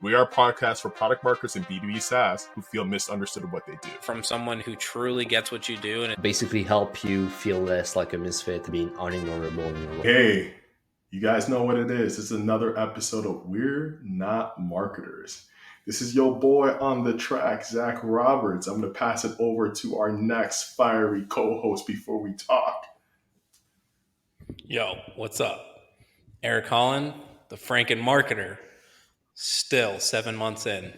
We are a podcast for product marketers and B2B SaaS who feel misunderstood of what they do. From someone who truly gets what you do and basically help you feel less like a misfit, being unignorable in your role. Hey, you guys know what it is. This is another episode of We're Not Marketers. This is your boy on the track, Zach Roberts. I'm going to pass it over to our next fiery co-host before we talk. Yo, what's up? Eric Holland, the Franken marketer, still 7 months in.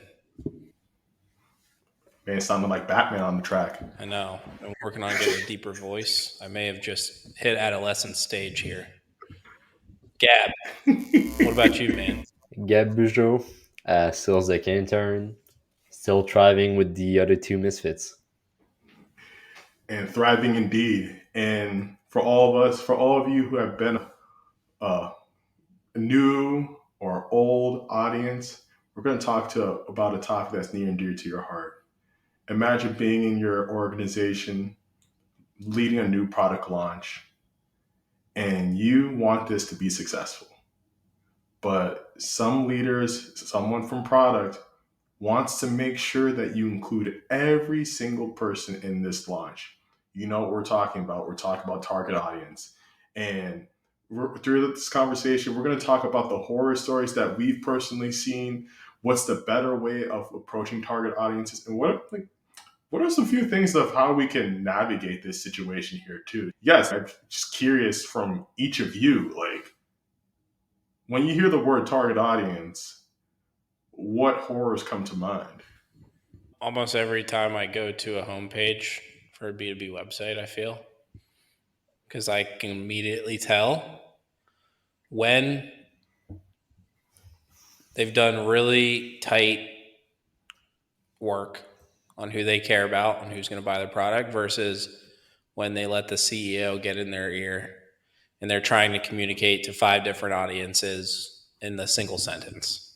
Man, it sounded like Batman on the track. I know. I'm working on getting a deeper voice. I may have just hit adolescent stage here. Gab, what about you, man? Gab Bugeaud, sales deck intern, still thriving with the other two misfits. And thriving indeed. And for all of us, for all of you who have been a new or old audience, we're going to talk about a topic that's near and dear to your heart. Imagine being in your organization, leading a new product launch, and you want this to be successful. But some leaders, someone from product, wants to make sure that you include every single person in this launch. You know what we're talking about. We're talking about target audience. And through this conversation, we're going to talk about the horror stories that we've personally seen. What's the better way of approaching target audiences? And what are some few things of how we can navigate this situation here too? Yes, I'm just curious from each of you, like when you hear the word target audience, what horrors come to mind? Almost every time I go to a homepage for a B2B website, I feel, because I can immediately tell when they've done really tight work on who they care about and who's going to buy their product versus when they let the CEO get in their ear and they're trying to communicate to 5 different audiences in the single sentence.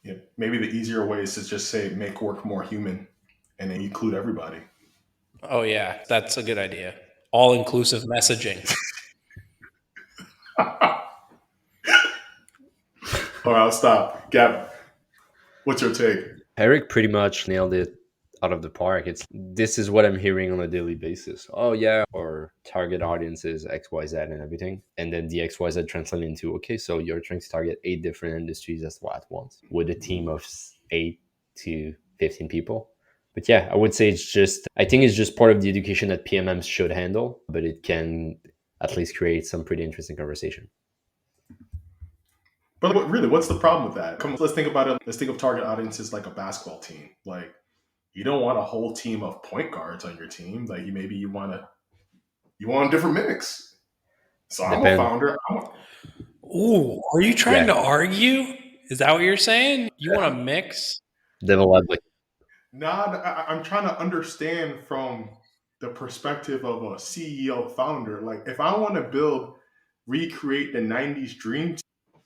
Yeah, maybe the easier way is to just say make work more human and then include everybody. Oh yeah, that's a good idea. All-inclusive messaging. All right, I'll stop. Gab, what's your take? Eric pretty much nailed it out of the park. This is what I'm hearing on a daily basis. Oh yeah, or target audiences XYZ and everything. And then the XYZ translate into, okay, so you're trying to target 8 different industries at once with a team of 8 to 15 people. But yeah, I would say I think it's just part of the education that PMMs should handle, but it can at least create some pretty interesting conversation. But really, what's the problem with that? Let's think about it. Let's think of target audiences like a basketball team. Like, you don't want a whole team of point guards on your team. Like, you want a different mix. So I'm a founder. Ooh, are you trying to argue? Is that what you're saying? You want to mix? Devil advocate. Nah, I'm trying to understand from the perspective of a CEO founder. Like, if I want to recreate the 90s dream team,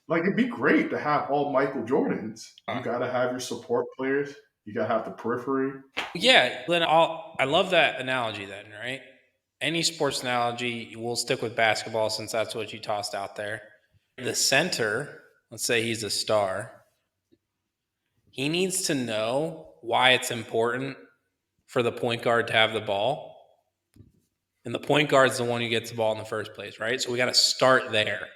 like, it'd be great to have all Michael Jordans. You got to have your support players. You got to have the periphery. Yeah, Glenn, I love that analogy then, right? Any sports analogy, we'll stick with basketball since that's what you tossed out there. The center, let's say he's a star, he needs to know why it's important for the point guard to have the ball. And the point guard's the one who gets the ball in the first place, right? So we got to start there.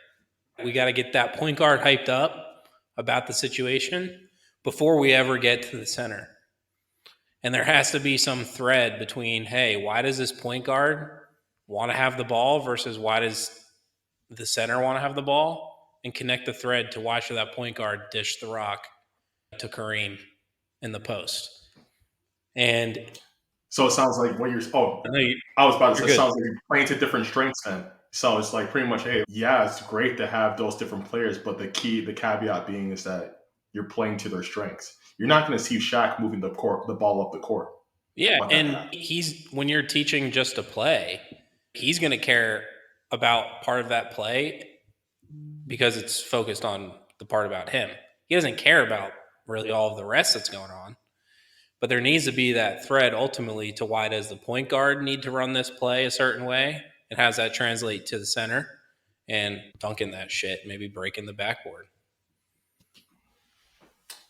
We got to get that point guard hyped up about the situation before we ever get to the center. And there has to be some thread between, hey, why does this point guard want to have the ball versus why does the center want to have the ball? And connect the thread to why should that point guard dish the rock to Kareem in the post. And so it sounds like what I was about to say, it sounds like you're playing to different strengths then. So it's like pretty much, hey, yeah, it's great to have those different players, but the caveat being is that you're playing to their strengths. You're not going to see Shaq moving the ball up the court. Yeah, and when you're teaching just to play, he's going to care about part of that play because it's focused on the part about him. He doesn't care about really all of the rest that's going on. But there needs to be that thread ultimately to why does the point guard need to run this play a certain way? And how does that translate to the center? And dunking that shit, maybe breaking the backboard.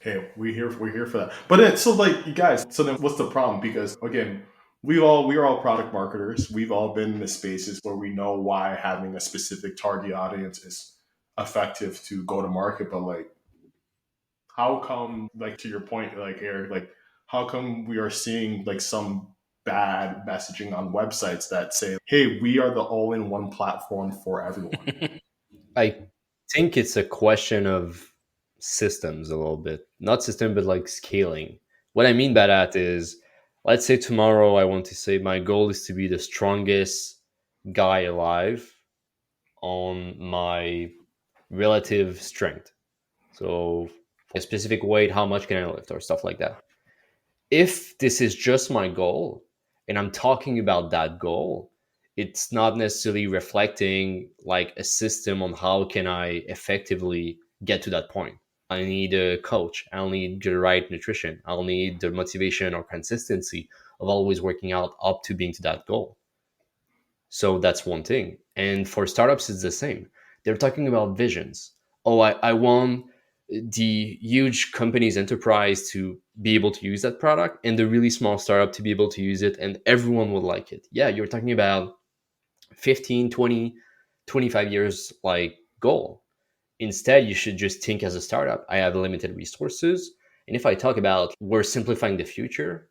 Hey, we're here for that. But then, so like you guys, so then what's the problem? Because again, we are all product marketers. We've all been in the spaces where we know why having a specific target audience is effective to go to market. But like, how come, like to your point, like Eric, like how come we are seeing like some bad messaging on websites that say, "Hey, we are the all-in-one platform for everyone." I think it's a question of systems a little bit. Not system, but like scaling. What I mean by that is, let's say tomorrow I want to say my goal is to be the strongest guy alive on my relative strength. So, for a specific weight, how much can I lift or stuff like that. If this is just my goal and I'm talking about that goal, it's not necessarily reflecting like a system on how can I effectively get to that point. I need a coach. I'll need the right nutrition. I'll need the motivation or consistency of always working out up to being to that goal. So that's one thing. And for startups, it's the same. They're talking about visions. Oh, I want the huge company's enterprise to be able to use that product and the really small startup to be able to use it and everyone will like it. Yeah, you're talking about 15, 20, 25 years like goal. Instead, you should just think as a startup. I have limited resources. And if I talk about we're simplifying the future,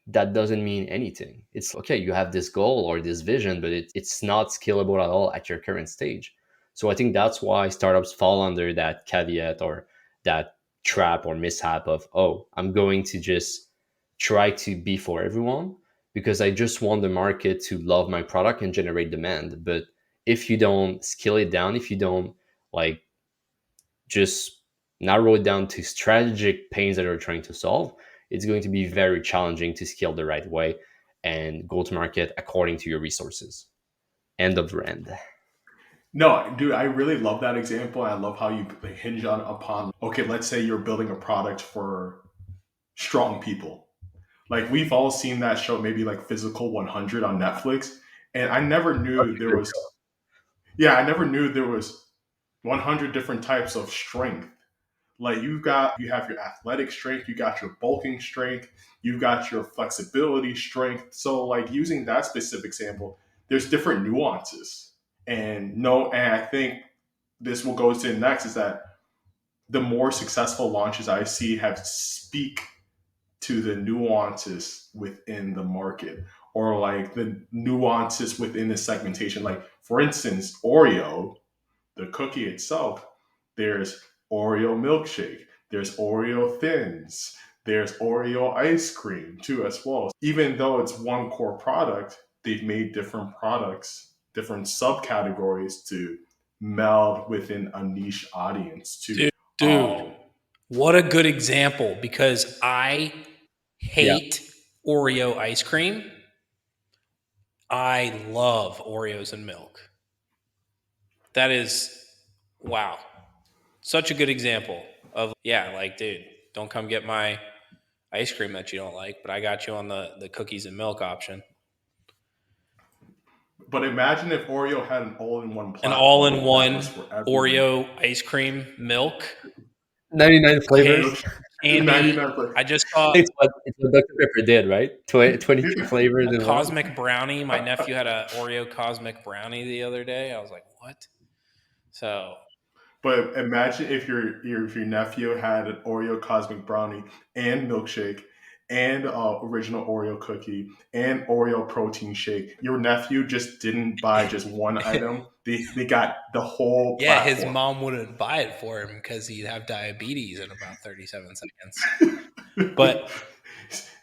that doesn't mean anything. It's okay, you have this goal or this vision, but it's not scalable at all at your current stage. So I think that's why startups fall under that caveat or that trap or mishap of, oh, I'm going to just try to be for everyone because I just want the market to love my product and generate demand. But if you don't scale it down, if you don't like just narrow it down to strategic pains that you're trying to solve, it's going to be very challenging to scale the right way and go to market according to your resources. End of rand. No, dude, I really love that example. I love how you like, hinge on upon. Okay, let's say you're building a product for strong people. Like we've all seen that show, maybe like Physical 100 on Netflix, and I never knew there was. Yeah, I never knew there was 100 different types of strength. Like you have your athletic strength, you got your bulking strength, you've got your flexibility strength. So like using that specific sample, there's different nuances. And no, and I think this will go to next is that the more successful launches I see have speak to the nuances within the market or like the nuances within the segmentation. Like for instance, Oreo, the cookie itself, there's Oreo milkshake, there's Oreo thins, there's Oreo ice cream too as well. Even though it's one core product, they've made different products, different subcategories to meld within a niche audience too. Dude, what a good example because I Yeah. hate Oreo ice cream. I love Oreos and milk. That is, wow. Such a good example of, yeah, like, dude, don't come get my ice cream that you don't like, but I got you on the cookies and milk option. But imagine if Oreo had an all-in-one An platform that all-in-one was for everyone. Oreo ice cream, milk, 99 flavors. candy. 99 flavors. I just saw It's what Dr. Pepper did, right? 22 flavors a in one. cosmic brownie. My nephew had a Oreo cosmic brownie the other day. I was like, what? So But imagine if your nephew had an Oreo cosmic brownie and milkshake and original Oreo cookie and Oreo protein shake. Your nephew just didn't buy just one item. They got the whole yeah, his platform. mom wouldn't buy it for him because he'd have diabetes in about 37 seconds. But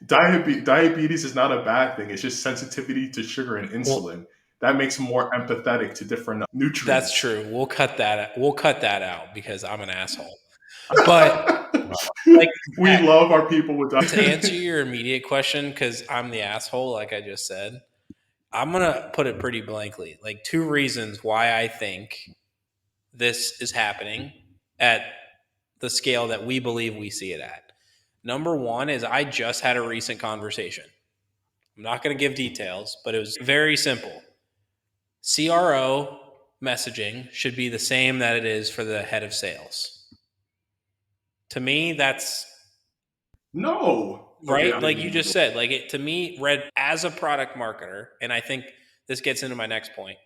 Diabetes is not a bad thing. It's just sensitivity to sugar and well, insulin. That makes him more empathetic to different that's nutrients. true. We'll cut that. We'll cut that out because I'm an asshole. But like We love our people with to answer diabetes. your immediate question, because I'm the asshole, like I just said, I'm gonna put it pretty blankly. Like two reasons why I think this is happening at the scale that we believe we see it at. Number one is I just had a recent conversation. I'm not going to give details, but it was very simple. CRO messaging should be the same that it is for the head of sales. To me, that's No. Okay, right. Like you just said, like it to me, read as a product marketer, and I think this gets into my next point.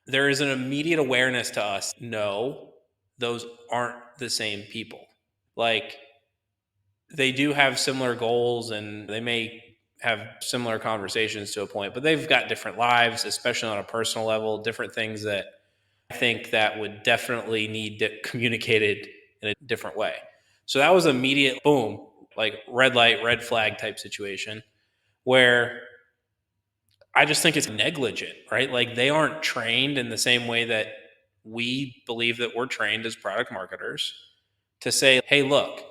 There is an immediate awareness to us. No, those aren't the same people. Like they do have similar goals and they may have similar conversations to a point, but they've got different lives, especially on a personal level, different things that I think that would definitely need communicated in a different way. So that was immediate boom, like red light, red flag type situation where I just think it's negligent, right? Like they aren't trained in the same way that we believe that we're trained as product marketers to say, hey, look,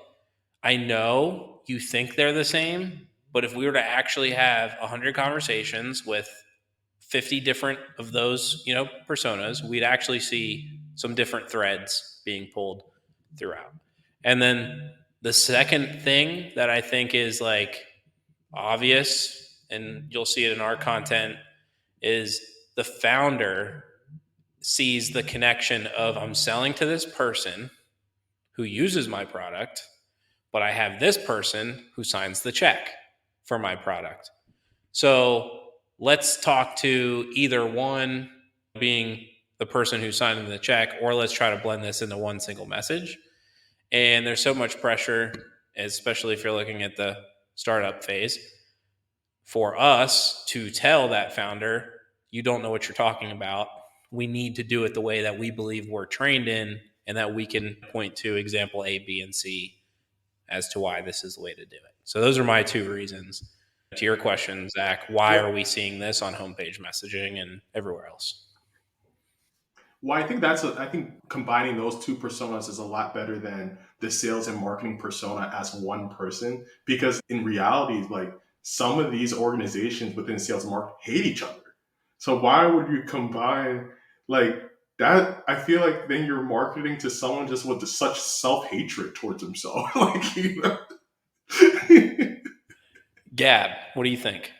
I know you think they're the same, but if we were to actually have 100 conversations with 50 different of those, personas, we'd actually see some different threads being pulled throughout. And then the second thing that I think is like obvious, and you'll see it in our content, is the founder sees the connection of I'm selling to this person who uses my product, but I have this person who signs the check for my product. So let's talk to either one being the person who's signing the check, or let's try to blend this into one single message. And there's so much pressure, especially if you're looking at the startup phase, for us to tell that founder, you don't know what you're talking about. We need to do it the way that we believe we're trained in, and that we can point to example A, B, and C as to why this is the way to do it. So those are my two reasons. To your question, Zach, why are we seeing this on homepage messaging and everywhere else? Well, I think combining those two personas is a lot better than the sales and marketing persona as one person, because in reality, like some of these organizations within sales and marketing hate each other. So why would you combine like that? I feel like then you're marketing to someone just with such self hatred towards himself. Like Gab, what do you think?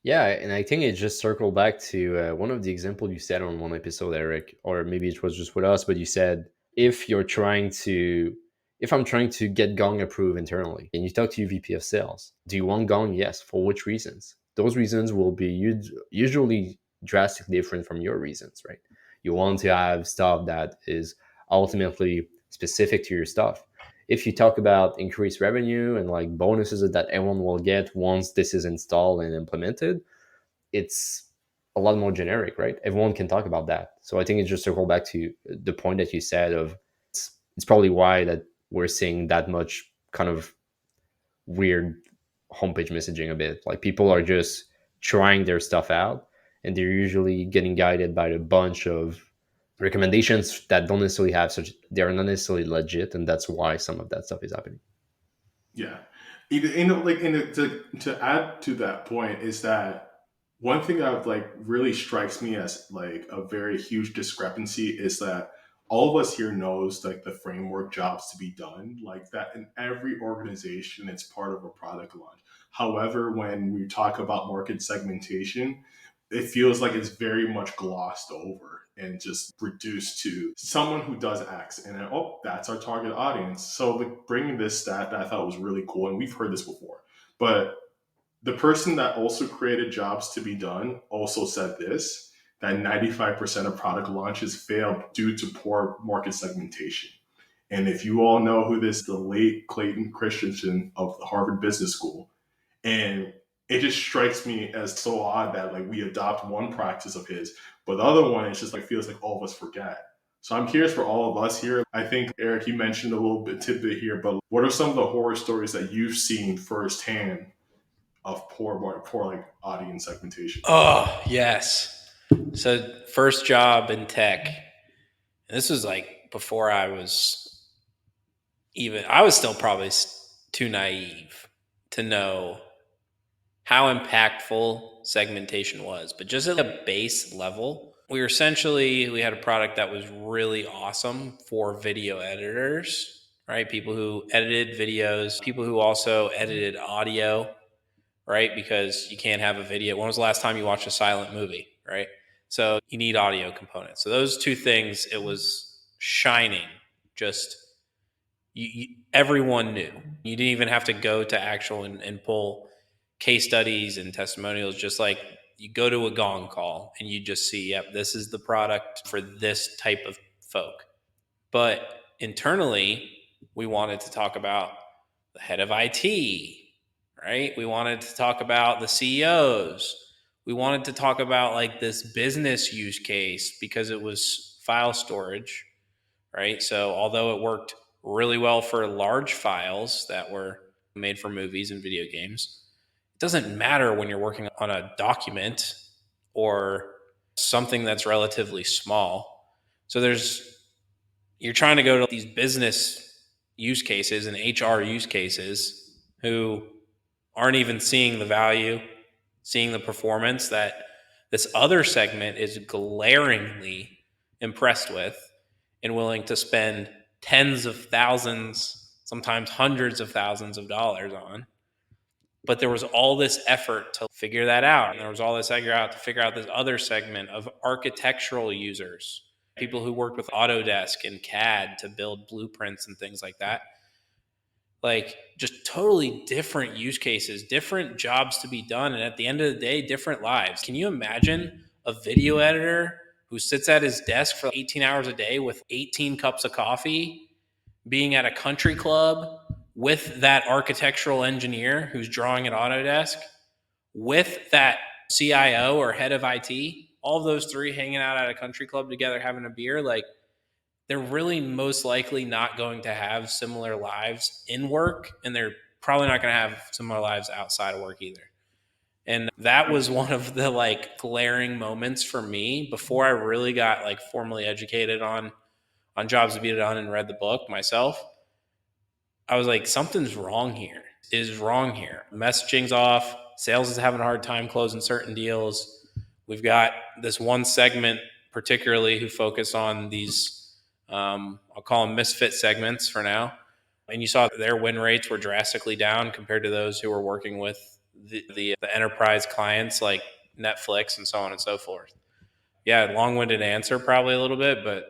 Yeah, and I think it just circled back to one of the examples you said on one episode, Eric, or maybe it was just with us, but you said if you're trying to, if I'm trying to get Gong approved internally, and you talk to your VP of sales, do you want Gong? Yes. For which reasons? Those reasons will be usually drastically different from your reasons, right? You want to have stuff that is ultimately specific to your stuff. If you talk about increased revenue and like bonuses that everyone will get once this is installed and implemented, it's a lot more generic, right? Everyone can talk about that. So I think it's just circle back to the point that you said of it's probably why that we're seeing that much kind of weird homepage messaging a bit. Like people are just trying their stuff out and they're usually getting guided by a bunch of recommendations that don't necessarily have such, they're not necessarily legit, and that's why some of that stuff is happening. Yeah, to add to that point is that one thing that like really strikes me as like a very huge discrepancy is that all of us here knows like the framework jobs to be done like that in every organization. It's part of a product launch. However, when we talk about market segmentation, it feels like it's very much glossed over and just reduced to someone who does X, and then, oh, that's our target audience. So like bringing this stat that I thought was really cool, and we've heard this before, but the person that also created jobs to be done also said this, that 95% of product launches fail due to poor market segmentation. And if you all know who this, the late Clayton Christensen of the Harvard Business School, and it just strikes me as so odd that like we adopt one practice of his, but the other one it's just like feels like all of us forget. So I'm curious for all of us here. I think Eric, you mentioned a little bit tidbit here, but what are some of the horror stories that you've seen firsthand of poor like audience segmentation? Oh, yes. So, first job in tech. And this was like before I was still probably too naive to know how impactful segmentation was. But just at a base level, we had a product that was really awesome for video editors, right? People who edited videos, people who also edited audio, right? Because you can't have a video. When was the last time you watched a silent movie, right? So you need audio components. So those two things, it was shining just everyone knew. You didn't even have to go to actual and pull case studies and testimonials. Just like you go to a gong call and you just see, yep, this is the product for this type of folk. But internally, we wanted to talk about the head of IT, right? We wanted to talk about the CEOs. We wanted to talk about like this business use case because it was file storage, right? So although it worked really well for large files that were made for movies and video games, it doesn't matter when you're working on a document or something that's relatively small. So you're trying to go to these business use cases and HR use cases who aren't even seeing the value, seeing the performance that this other segment is glaringly impressed with and willing to spend tens of thousands, sometimes hundreds of thousands of dollars on. But there was all this effort to figure that out. And there was all this effort to figure out this other segment of architectural users, people who worked with Autodesk and CAD to build blueprints and things like that. Like just totally different use cases, different jobs to be done. And at the end of the day, different lives. Can you imagine a video editor who sits at his desk for 18 hours a day with 18 cups of coffee, being at a country club with that architectural engineer who's drawing at Autodesk, with that CIO or head of IT, all of those three hanging out at a country club together having a beer? Like, they're really most likely not going to have similar lives in work, and they're probably not going to have similar lives outside of work either. And that was one of the like glaring moments for me before I really got like formally educated on jobs to be done and read the book myself. I was like, something's wrong here. Is wrong here. Messaging's off. Sales is having a hard time closing certain deals. We've got this one segment particularly who focus on these I'll call them misfit segments for now. And you saw their win rates were drastically down compared to those who were working with the enterprise clients like Netflix and so on and so forth. Yeah, long-winded answer probably a little bit, but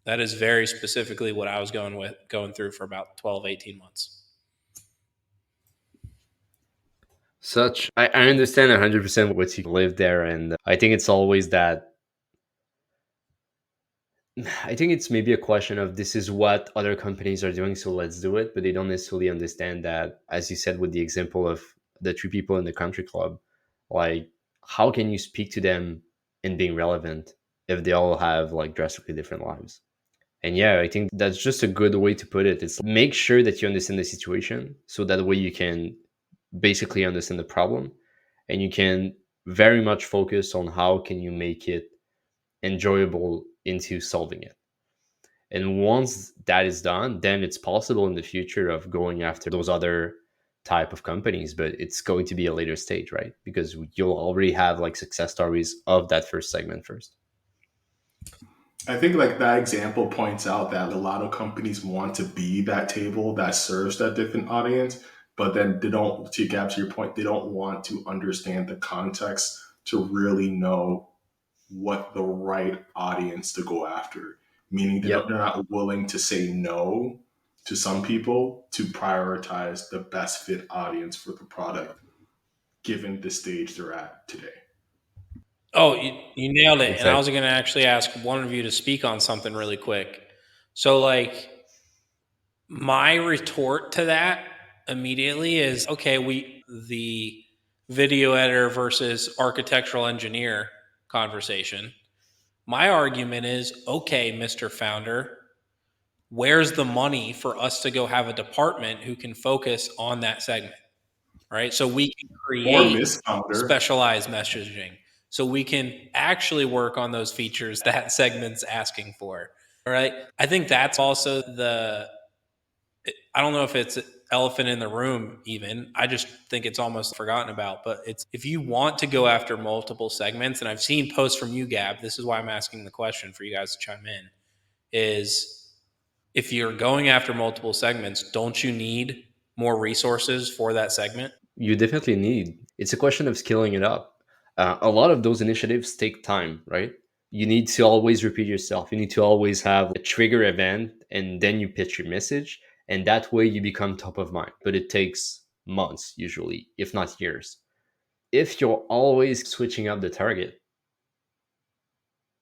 that is very specifically what I was going through for about 12, 18 months. I understand 100% what you live there. And I think it's always that. I think it's maybe a question of this is what other companies are doing, so let's do it. But they don't necessarily understand that, as you said, with the example of the three people in the country club, like, how can you speak to them in being relevant if they all have like drastically different lives? And yeah, I think that's just a good way to put it. It's make sure that you understand the situation so that way you can basically understand the problem, and you can very much focus on how can you make it enjoyable into solving it. And once that is done, then it's possible in the future of going after those other type of companies, but it's going to be a later stage, right? Because you'll already have like success stories of that first segment first. I think like that example points out that a lot of companies want to be that table that serves that different audience, but then they don't, to Gab, to your point, they don't want to understand the context to really know what the right audience to go after. Meaning Yep. they're not willing to say no to some people to prioritize the best fit audience for the product given the stage they're at today. Oh, you nailed it. And I was Exactly. going to actually ask one of you to speak on something really quick. So, like, my retort to that immediately is okay, the video editor versus architectural engineer conversation. My argument is okay, Mr. Founder, where's the money for us to go have a department who can focus on that segment? Right. So we can Or create Miss Founder. specialized messaging. So we can actually work on those features that segment's asking for. All right. I think that's also I don't know if it's elephant in the room even. I just think it's almost forgotten about. But it's if you want to go after multiple segments, and I've seen posts from you, Gab, this is why I'm asking the question for you guys to chime in, is if you're going after multiple segments, don't you need more resources for that segment? You definitely need. It's a question of scaling it up. A lot of those initiatives take time, right? You need to always repeat yourself. You need to always have a trigger event, and then you pitch your message, And that way you become top of mind. But it takes months, usually, if not years. If you're always switching up the target,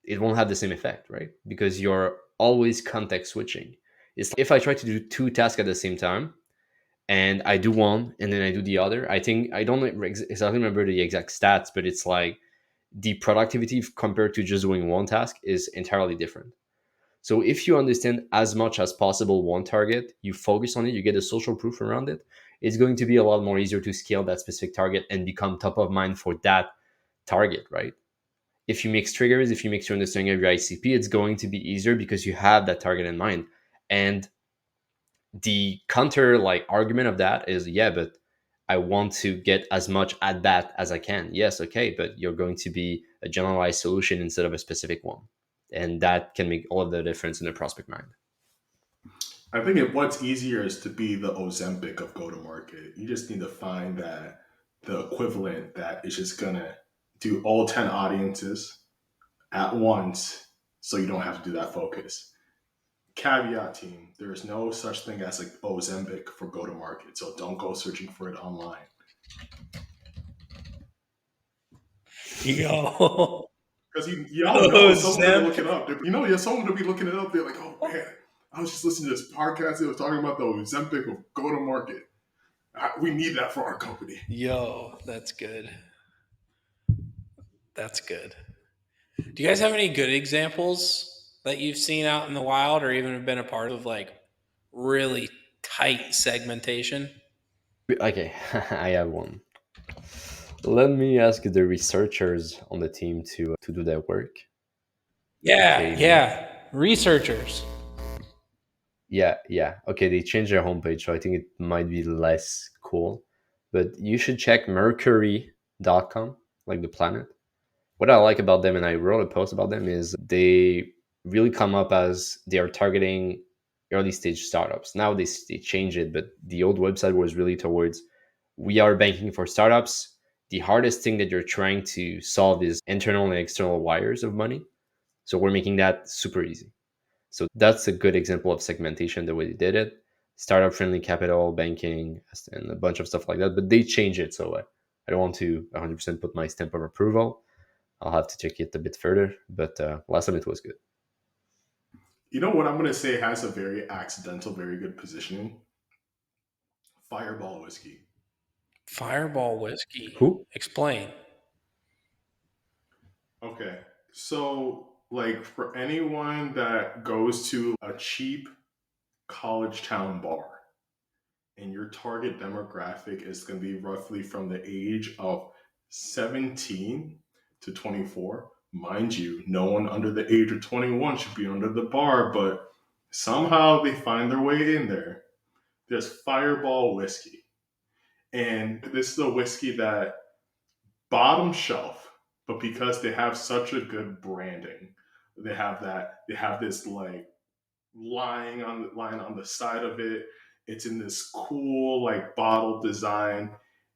it won't have the same effect, right? Because you're always context switching. It's if I try to do two tasks at the same time and I do one and then I do the other, I think I don't exactly remember the exact stats, but it's like the productivity compared to just doing one task is entirely different. So if you understand as much as possible one target, you focus on it, you get a social proof around it, it's going to be a lot more easier to scale that specific target and become top of mind for that target, right? If you mix triggers, if you mix your understanding of your ICP, it's going to be easier because you have that target in mind. And the counter like argument of that is, yeah, but I want to get as much at bat as I can. Yes, okay, but you're going to be a generalized solution instead of a specific one. And that can make all of the difference in the prospect mind. I think what's easier is to be the Ozempic of go to market. You just need to find that the equivalent that is just gonna do all 10 audiences at once so you don't have to do that focus. Caveat team, there is no such thing as like Ozempic for go to market, so don't go searching for it online. Yo. Because y'all know someone gonna look Ozempic. it up. Someone will be looking it up. They're like, oh man, I was just listening to this podcast. They were talking about the Ozempic of go to market. We need that for our company. Yo, that's good. That's good. Do you guys have any good examples that you've seen out in the wild or even have been a part of, like really tight segmentation? Okay, I have one. Let me ask the researchers on the team to do that work. Yeah, Okay, yeah. Researchers. yeah. Okay, they changed their homepage, so I think it might be less cool. But you should check mercury.com, like the planet. What I like about them, and I wrote a post about them, is they really come up as they are targeting early stage startups. Now they change it, but the old website was really towards we are banking for startups. The hardest thing that you're trying to solve is internal and external wires of money. So we're making that super easy. So that's a good example of segmentation, the way they did it. Startup friendly capital, banking, and a bunch of stuff like that. But they change it. So I don't want to 100% put my stamp of approval. I'll have to check it a bit further. But last time it was good. You know what I'm going to say has a very accidental, very good positioning? Fireball whiskey. Fireball whiskey. Who? Explain. Okay. So, like, for anyone that goes to a cheap college town bar and your target demographic is going to be roughly from the age of 17 to 24, mind you, no one under the age of 21 should be under the bar, but somehow they find their way in there. There's Fireball whiskey. And this is a whiskey that bottom shelf, but because they have such a good branding, they have this like line on the side of it. It's in this cool like bottle design,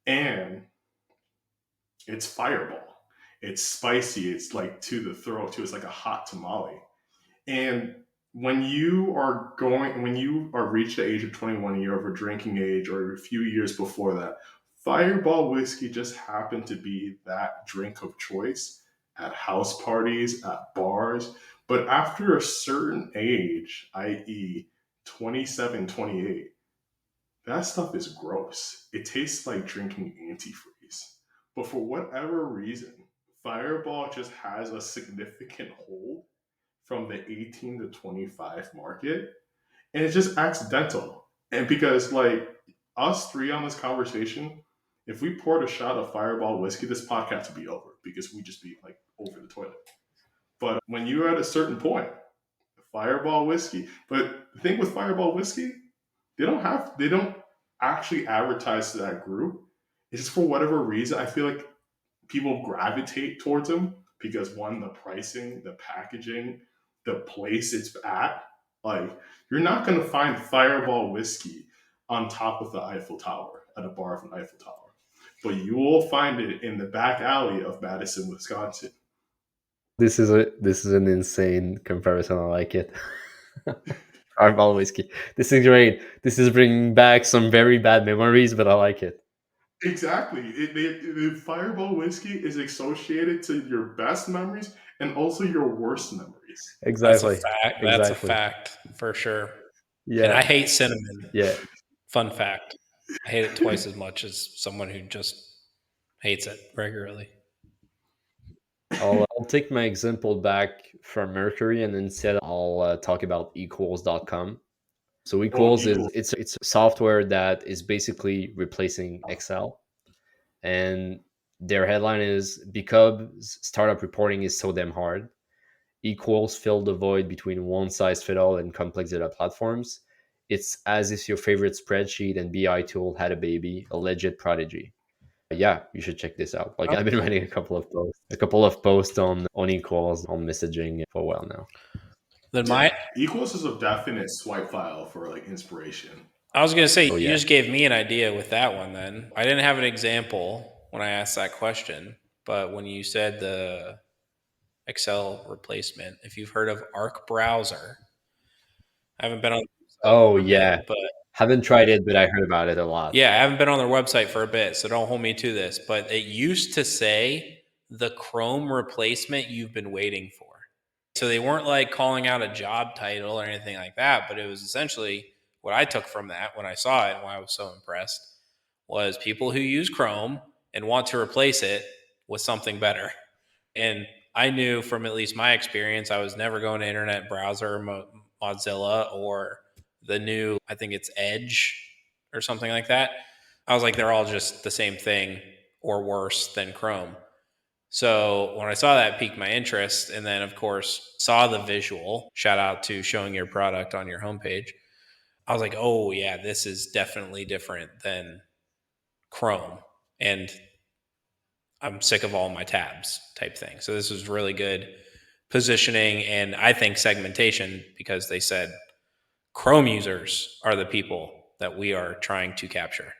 and it's Fireball. It's spicy. It's like to the throat too. It's like a hot tamale. And when you are reached the age of 21, you're over drinking age, or a few years before that, Fireball whiskey just happened to be that drink of choice at house parties, at bars. But after a certain age, i.e., 27, 28, that stuff is gross. It tastes like drinking antifreeze. But for whatever reason, Fireball just has a significant hold from the 18 to 25 market, and it's just accidental. And because like us three on this conversation, if we poured a shot of Fireball whiskey, this podcast would be over because we'd just be like over the toilet. But when you're at a certain point, Fireball whiskey. But the thing with Fireball whiskey, they don't actually advertise to that group. It's just for whatever reason, I feel like people gravitate towards them because one, the pricing, the packaging, the place it's at. Like, you're not going to find Fireball whiskey on top of the Eiffel Tower at a bar of an Eiffel Tower, but you will find it in the back alley of Madison, Wisconsin. This is an insane comparison. I like it. Fireball whiskey. This is great. This is bringing back some very bad memories, but I like it. Exactly. The Fireball whiskey is associated to your best memories and also your worst memories. That's a Exactly. fact. That's a Exactly. fact for sure. And I Yeah. hate cinnamon. Yeah. Fun fact. I hate it twice as much as someone who just hates it regularly. I'll take my example back from Mercury and instead I'll talk about equals.com. So Oh, equals is equal. it's a software that is basically replacing Excel, and their headline is because startup reporting is so damn hard. Equals fill the void between one size fit all and complex data platforms. It's as if your favorite spreadsheet and BI tool had a baby, a legit prodigy. Yeah, you should check this out. Like I've been writing a couple of posts on equals on messaging for a while now. Then Yeah. my Equals is a definite swipe file for like inspiration. I was gonna say Oh you yeah. just gave me an idea with that one. Then I didn't have an example when I asked that question, but when you said the Excel replacement, if you've heard of Arc Browser, I haven't been on the website Oh for a bit, yeah. but Haven't tried it, but I heard about it a lot. yeah, I haven't been on their website for a bit, so don't hold me to this. But it used to say the Chrome replacement you've been waiting for. So they weren't like calling out a job title or anything like that, but it was essentially what I took from that when I saw it and why I was so impressed was people who use Chrome and want to replace it with something better. And I knew from at least my experience, I was never going to internet browser, Mozilla, or the new, I think it's Edge or something like that. I was like, they're all just the same thing or worse than Chrome. So when I saw that, it piqued my interest. And then, of course, saw the visual. Shout out to showing your product on your homepage. I was like, oh, yeah, this is definitely different than Chrome. And I'm sick of all my tabs type thing. So this was really good positioning and I think segmentation because they said Chrome users are the people that we are trying to capture.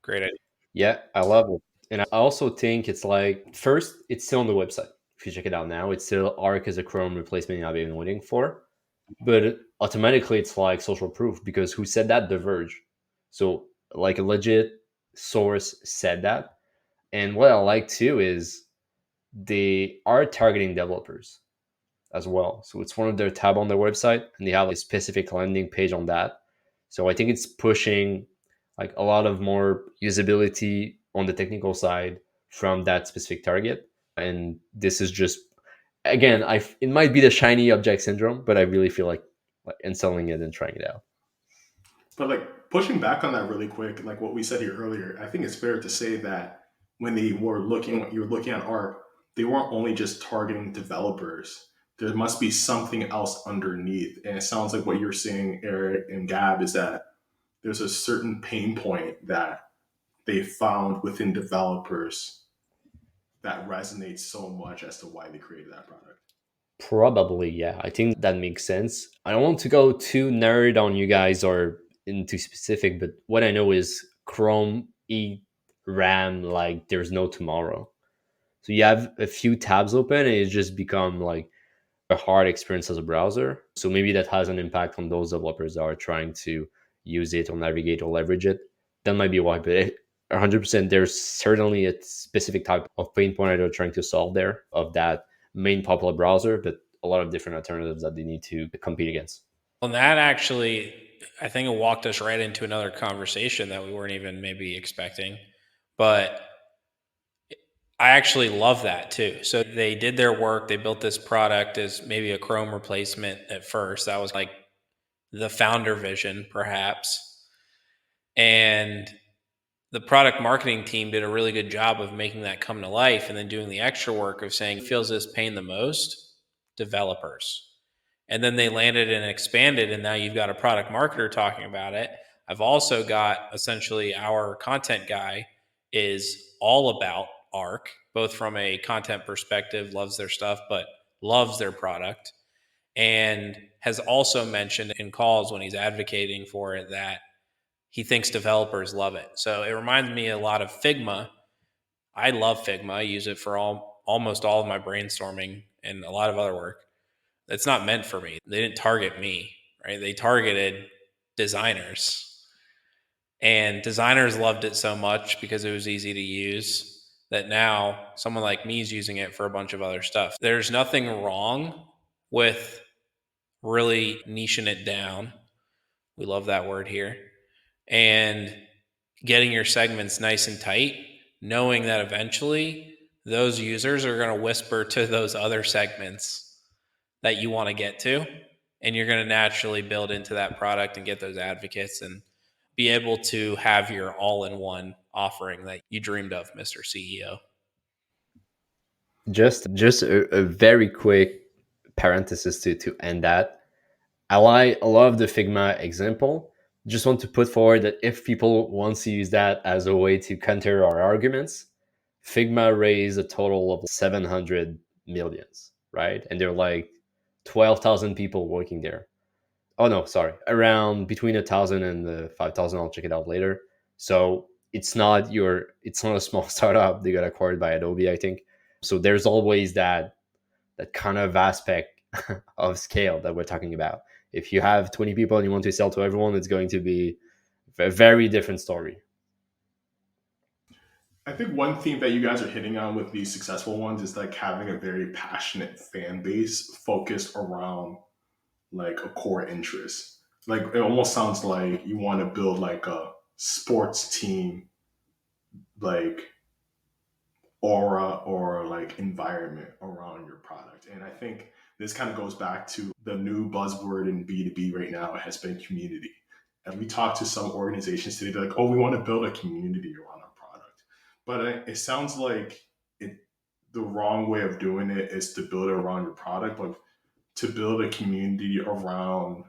Great idea. Yeah, I love it. And I also think it's like first, it's still on the website. If you check it out now, it's still Arc as a Chrome replacement I've been waiting for. But automatically it's like social proof because who said that? The Verge. So like a legit source said that. And what I like too is they are targeting developers as well. So it's one of their tab on their website, and they have a specific landing page on that. So I think it's pushing like a lot of more usability on the technical side from that specific target. And this is just again, I it might be the shiny object syndrome, but I really feel like installing it and trying it out. But like pushing back on that really quick, like what we said here earlier, I think it's fair to say that when you were looking at ARC, they weren't only just targeting developers. There must be something else underneath. And it sounds like what you're saying, Eric and Gab, is that there's a certain pain point that they found within developers that resonates so much as to why they created that product. Probably, yeah. I think that makes sense. I don't want to go too nerd on you guys or into specific, but what I know is Chrome eat RAM like there's no tomorrow. So you have a few tabs open and it just become like a hard experience as a browser. So maybe that has an impact on those developers that are trying to use it or navigate or leverage it. That might be why, but 100% there's certainly a specific type of pain point that they're trying to solve there of that main popular browser, but a lot of different alternatives that they need to compete against. Well, that actually, I think it walked us right into another conversation that we weren't even maybe expecting. But I actually love that too. So they did their work. They built this product as maybe a Chrome replacement at first. That was like the founder vision, perhaps. And the product marketing team did a really good job of making that come to life and then doing the extra work of saying, feels this pain the most? Developers. And then they landed and expanded, and now you've got a product marketer talking about it. I've also got essentially our content guy is all about ARC, both from a content perspective, loves their stuff, but loves their product, and has also mentioned in calls when he's advocating for it that he thinks developers love it. So it reminds me a lot of Figma. I love Figma. I use it for almost all of my brainstorming and a lot of other work. It's not meant for me. They didn't target me. right? They targeted designers. And designers loved it so much because it was easy to use that now someone like me is using it for a bunch of other stuff. There's nothing wrong with really niching it down. We love that word here. And getting your segments nice and tight, knowing that eventually those users are going to whisper to those other segments that you want to get to. And you're going to naturally build into that product and get those advocates and be able to have your all-in-one offering that you dreamed of, Mr. CEO. Just a very quick parenthesis to end that. I love the Figma example. Just want to put forward that if people want to use that as a way to counter our arguments, Figma raised a total of 700 millions, right? And there are like 12,000 people working there. Oh no, sorry, around between 1,000 and 5,000. I'll check it out later. So it's not a small startup. They got acquired by Adobe, I think. So there's always that kind of aspect of scale that we're talking about. If you have 20 people and you want to sell to everyone, it's going to be a very different story. I think one theme that you guys are hitting on with these successful ones is like having a very passionate fan base focused around like a core interest. Like it almost sounds like you want to build like a sports team, like aura or like environment around your product. And I think this kind of goes back to the new buzzword in B2B right now has been community. And we talked to some organizations today, they're like, oh, we want to build a community around our product. But it sounds like the wrong way of doing it is to build it around your product, but to build a community around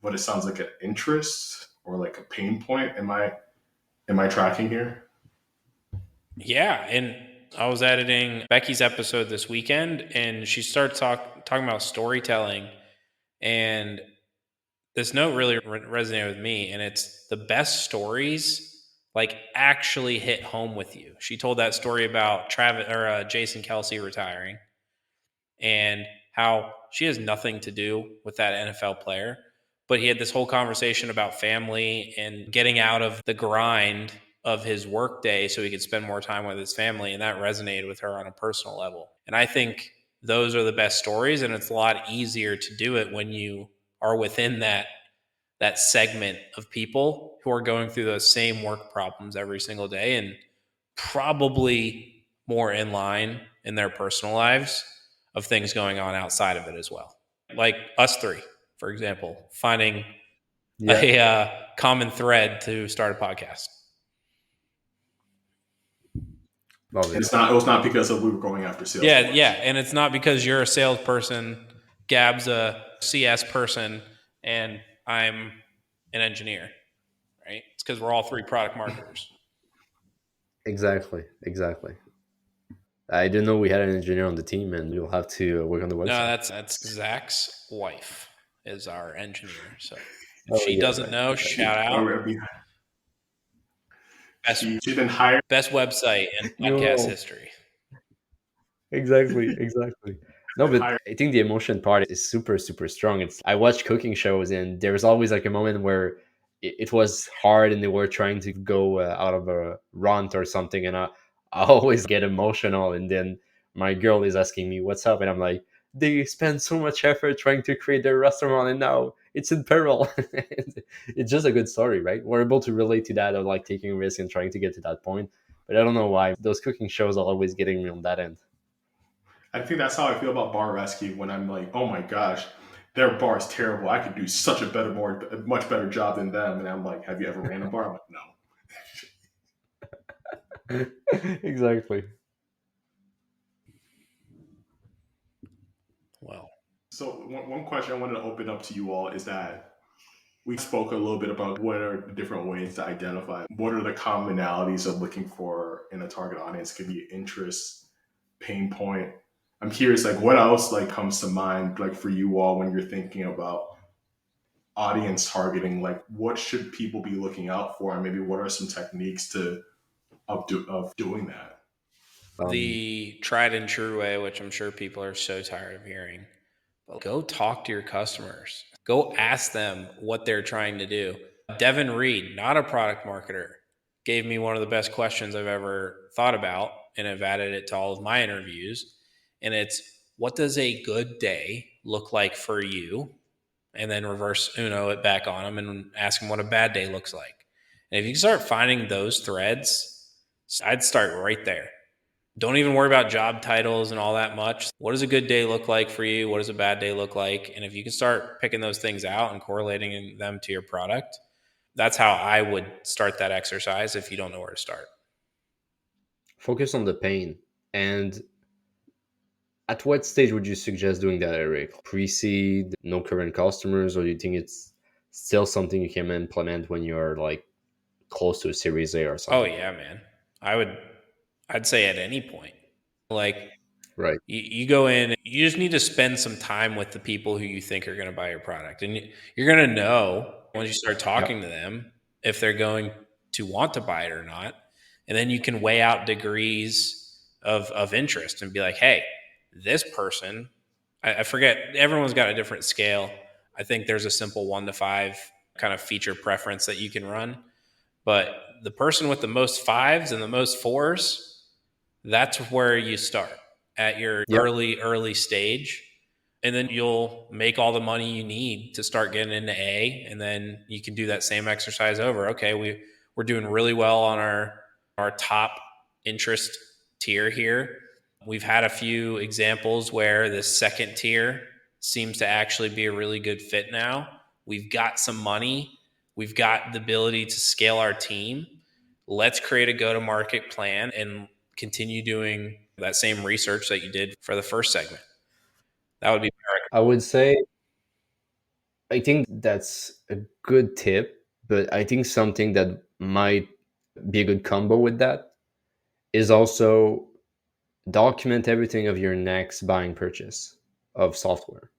what it sounds like an interest or like a pain point. Am I tracking here? Yeah, and I was editing Becky's episode this weekend, and she started talking about storytelling, and this note really resonated with me. And it's the best stories like actually hit home with you. She told that story about Travis or Jason Kelsey retiring, and how she has nothing to do with that NFL player. But he had this whole conversation about family and getting out of the grind of his workday so he could spend more time with his family. And that resonated with her on a personal level. And I think those are the best stories. And it's a lot easier to do it when you are within that segment of people who are going through those same work problems every single day and probably more in line in their personal lives of things going on outside of it as well. Like us three, for example, finding Yeah, a common thread to start a podcast. love And it. it was not because of we were going after Yeah, Salesforce. yeah. And it's not because you're a salesperson, Gab's a CS person, and I'm an engineer, right? It's because we're all three product marketers. Exactly, exactly. I didn't know we had an engineer on the team, and you'll have to work on the No, website. that's Zach's wife is our engineer. So if Oh she yeah, doesn't right. know, shout out. Best She's been hired. best website in podcast No, history. exactly, exactly. No, Been but hired. I think the emotion part is super, super strong. I watch cooking shows, and there's always like a moment where it was hard, and they were trying to go out of a runt or something, and I always get emotional, and then my girl is asking me what's up, and I'm like, they spend so much effort trying to create their restaurant, and now it's in peril. It's just a good story, right? We're able to relate to that of like taking risk and trying to get to that point. But I don't know why those cooking shows are always getting me on that end. I think that's how I feel about Bar Rescue when I'm like, oh my gosh, their bar is terrible. I could do such a much better job than them. And I'm like, have you ever ran a bar? I'm like, no. Exactly. Well, So one question I wanted to open up to you all is that we spoke a little bit about what are the different ways to identify what are the commonalities of looking for in a target audience. It could be interest, pain point. I'm curious, like what else like comes to mind like for you all when you're thinking about audience targeting? Like what should people be looking out for, and maybe what are some techniques of doing that? Um, the tried and true way, which I'm sure people are so tired of hearing, but go talk to your customers. Go ask them what they're trying to do. Devin Reed, not a product marketer, gave me one of the best questions I've ever thought about, and I've added it to all of my interviews. And it's, what does a good day look like for you? And then reverse Uno it back on them and ask them what a bad day looks like. And if you start finding those threads, I'd start right there. Don't even worry about job titles and all that much. What does a good day look like for you? What does a bad day look like? And if you can start picking those things out and correlating them to your product, that's how I would start that exercise if you don't know where to start. Focus on the pain. And at what stage would you suggest doing that, Eric? Pre-seed, no current customers, or do you think it's still something you can implement when you're like close to a Series A or Oh something? yeah, man. I'd say at any point. Like Right. you go in, you just need to spend some time with the people who you think are going to buy your product. And you're going to know once you start Yeah. talking to them if they're going to want to buy it or not. And then you can weigh out degrees of interest and be like, hey, this person, I forget, everyone's got a different scale. I think there's a simple 1 to 5 kind of feature preference that you can run. But the person with the most fives and the most fours, that's where you start at your Yeah. early stage. And then you'll make all the money you need to start getting into A. And then you can do that same exercise over. Okay, we're doing really well on our top interest tier here. We've had a few examples where this second tier seems to actually be a really good fit now. We've got some money. We've got the ability to scale our team. Let's create a go to market plan and continue doing that same research that you did for the first segment. That would be I would say, I think that's a good tip, but I think something that might be a good combo with that is also document everything of your next buying purchase of software.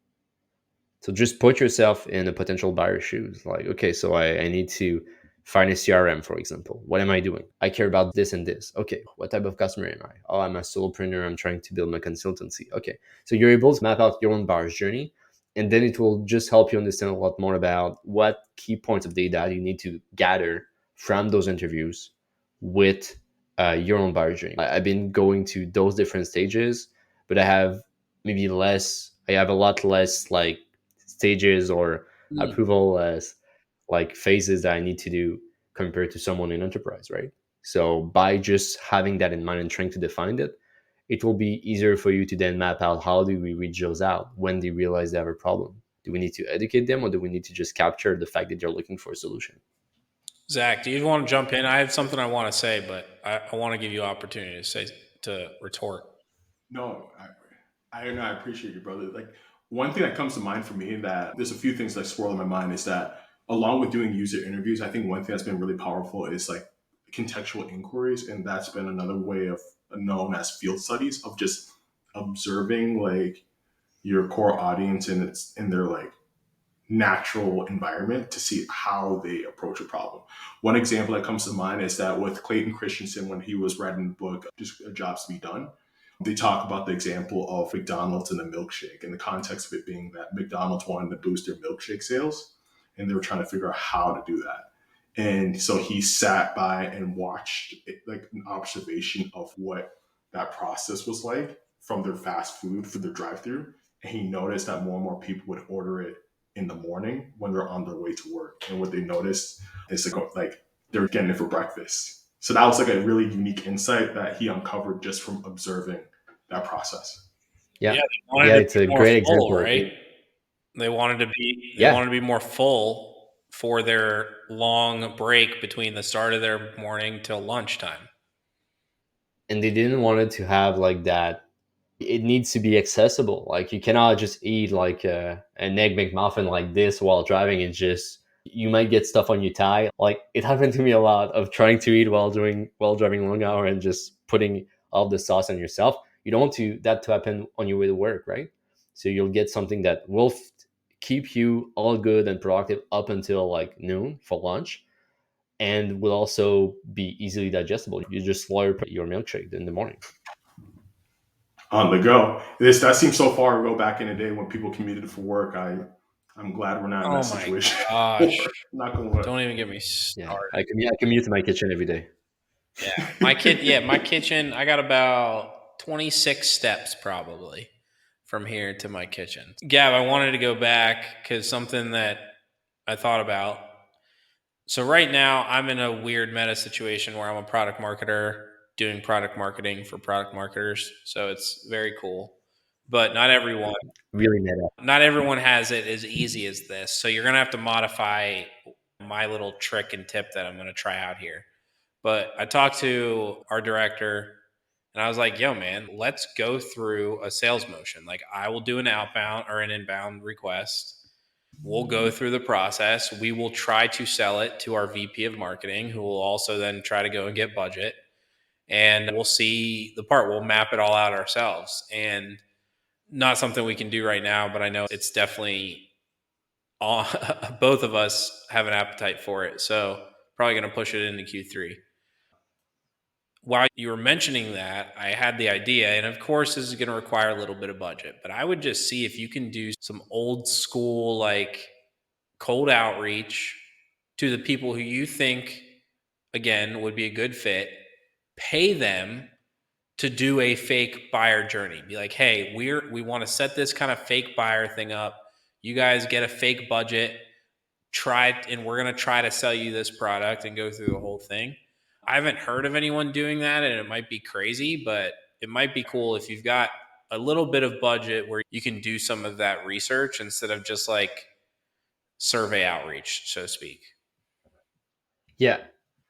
So just put yourself in a potential buyer's shoes. Like, okay, so I need to find a CRM, for example. What am I doing? I care about this and this. Okay, what type of customer am I? Oh, I'm a solopreneur. I'm trying to build my consultancy. Okay, so you're able to map out your own buyer's journey. And then it will just help you understand a lot more about what key points of data you need to gather from those interviews with your own buyer's journey. I've been going to those different stages, but I have I have a lot less like stages or approval as like phases that I need to do compared to someone in enterprise, right? So by just having that in mind and trying to define it, it will be easier for you to then map out how do we reach those out when they realize they have a problem. Do we need to educate them or do we need to just capture the fact that they're looking for a solution? Zach, do you want to jump in? I have something I want to say, but I want to give you opportunity to retort. No, I know I appreciate you, brother. Like one thing that comes to mind for me that there's a few things that swirl in my mind is that along with doing user interviews, I think one thing that's been really powerful is like contextual inquiries, and that's been another way of known as field studies of just observing like your core audience and it's in their like natural environment to see how they approach a problem. One example that comes to mind is that with Clayton Christensen, when he was writing the book, Just Jobs to Be Done, they talk about the example of McDonald's and the milkshake, and the context of it being that McDonald's wanted to boost their milkshake sales, and they were trying to figure out how to do that. And so he sat by and watched like an observation of what that process was like from their fast food for their drive-through, and he noticed that more and more people would order it in the morning when they're on their way to work. And what they noticed is like they're getting it for breakfast. So that was like a really unique insight that he uncovered just from observing that process. Yeah. Yeah, they wanted Yeah, to it's be a more great full, example. right? They wanted to be Yeah. more full for their long break between the start of their morning till lunchtime. And they didn't want it to have like that. It needs to be accessible. Like you cannot just eat like an egg McMuffin like this while driving. It's just you might get stuff on your tie. Like it happened to me a lot of trying to eat while driving long hour and just putting all the sauce on yourself. You don't want that to happen on your way to work, right? So you'll get something that will keep you all good and productive up until like noon for lunch, and will also be easily digestible. You just slurp your milkshake in the morning. On the go. That seems so far ago back in the day when people commuted for work. I I'm glad we're not in Oh that my situation. gosh. Not gonna lie. Don't even get me Yeah, started. I commute to my kitchen every day. Yeah. My kitchen, I got about 26 steps probably from here to my kitchen. Gav, I wanted to go back because something that I thought about. So right now I'm in a weird meta situation where I'm a product marketer doing product marketing for product marketers. So it's very cool. But Really meta. not everyone has it as easy as this. So you're going to have to modify my little trick and tip that I'm going to try out here. But I talked to our director and I was like, yo, man, let's go through a sales motion. Like, I will do an outbound or an inbound request. We'll go through the process. We will try to sell it to our VP of marketing, who will also then try to go and get budget. And we'll see the part. We'll map it all out ourselves. And not something we can do right now, but I know it's definitely both of us have an appetite for it. So probably going to push it into Q3. While you were mentioning that, I had the idea, and of course, this is going to require a little bit of budget, but I would just see if you can do some old school, like cold outreach to the people who you think, again, would be a good fit, pay them to do a fake buyer journey. Be like, hey, we want to set this kind of fake buyer thing up. You guys get a fake budget, try it, and we're going to try to sell you this product and go through the whole thing. I haven't heard of anyone doing that, and it might be crazy, but it might be cool if you've got a little bit of budget where you can do some of that research instead of just like survey outreach, so to speak. Yeah,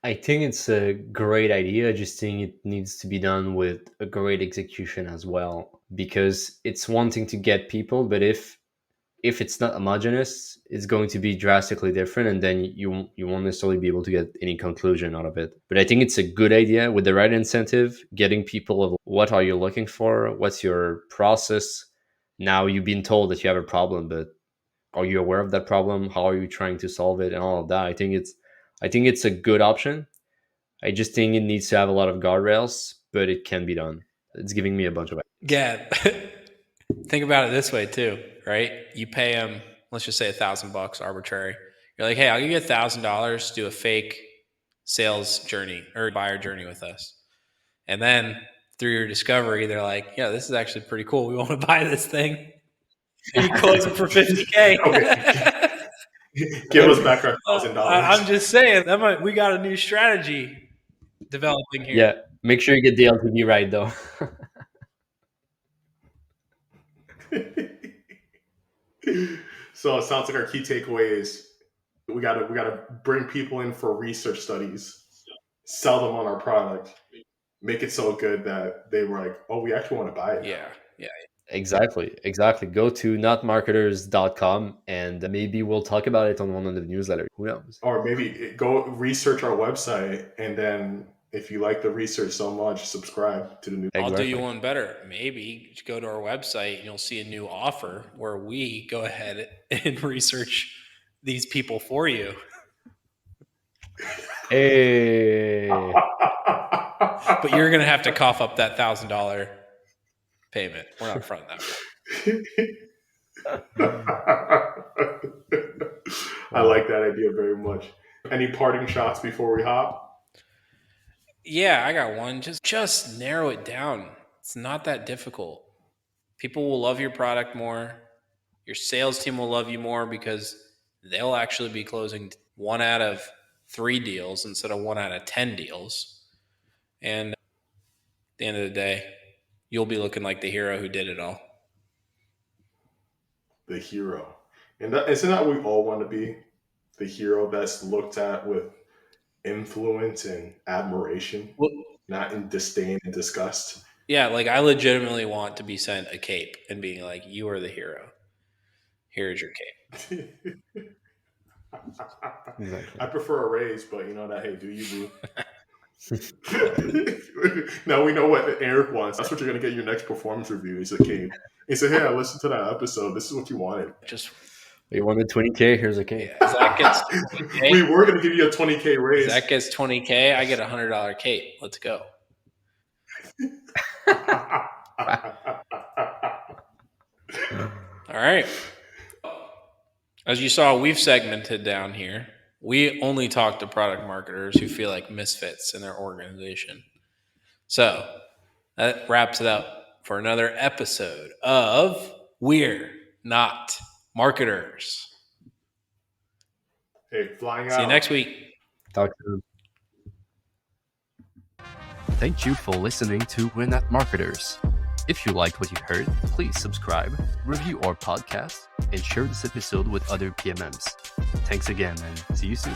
I think it's a great idea. I just think it needs to be done with a great execution as well, because it's one thing to get people, but if it's not homogeneous, it's going to be drastically different, and then you won't necessarily be able to get any conclusion out of it. But I think it's a good idea with the right incentive, getting people of what are you looking for, what's your process. Now you've been told that you have a problem, but are you aware of that problem? How are you trying to solve it, and all of that? I think it's a good option. I just think it needs to have a lot of guardrails, but it can be done. It's giving me a bunch of ideas. Yeah. Think about it this way too, right? You pay them, let's just say $1,000 arbitrary. You're like, hey, I'll give you $1,000 to do a fake sales journey or buyer journey with us. And then through your discovery, they're like, yeah, this is actually pretty cool. We want to buy this thing. And you close it for $50K. Okay. Give us back our I'm $1,000. just saying, we got a new strategy developing here. Yeah, make sure you get the LTV right though. So it sounds like our key takeaway is we gotta bring people in for research studies, sell them on our product, make it so good that they were like, oh, we actually want to buy it. Yeah. Yeah. Exactly. Go to notmarketers.com and maybe we'll talk about it on one of the newsletters. Who knows? Or maybe go research our website, and then if you like the research so much, subscribe to the new. I'll do you Exactly. one better. Maybe go to our website and you'll see a new offer where we go ahead and research these people for you. Hey. But you're going to have to cough up that $1,000 payment. We're not fronting that. I like that idea very much. Any parting shots before we hop? Yeah, I got one. Just narrow it down. It's not that difficult. People will love your product more. Your sales team will love you more because they'll actually be closing 1 out of 3 deals instead of 1 out of 10 deals. And at the end of the day, you'll be looking like the hero who did it all. The hero. And isn't that what we all want to be? The hero that's looked at with influence and admiration, not in disdain and disgust. Yeah, like I legitimately want to be sent a cape and being like, you are the hero. Here's your cape. Exactly. I prefer a raise, but you know that, hey, do you boo? Now we know what Eric wants. That's what you're going to get your next performance review. Is a cape. He said, hey, I listened to that episode. This is what you wanted. You wanted 20K? Here's a K. Yeah, Zach gets 20K. We were going to give you a 20K raise. Zach gets 20K. I get a $100 cape. Let's go. All right. As you saw, we've segmented down here. We only talk to product marketers who feel like misfits in their organization. So that wraps it up for another episode of We're Not Marketers. Hey, flying out. See you next week. Talk to them. Thank you for listening to We're Not Marketers. If you liked what you heard, please subscribe, review our podcast, and share this episode with other PMMs. Thanks again, and see you soon.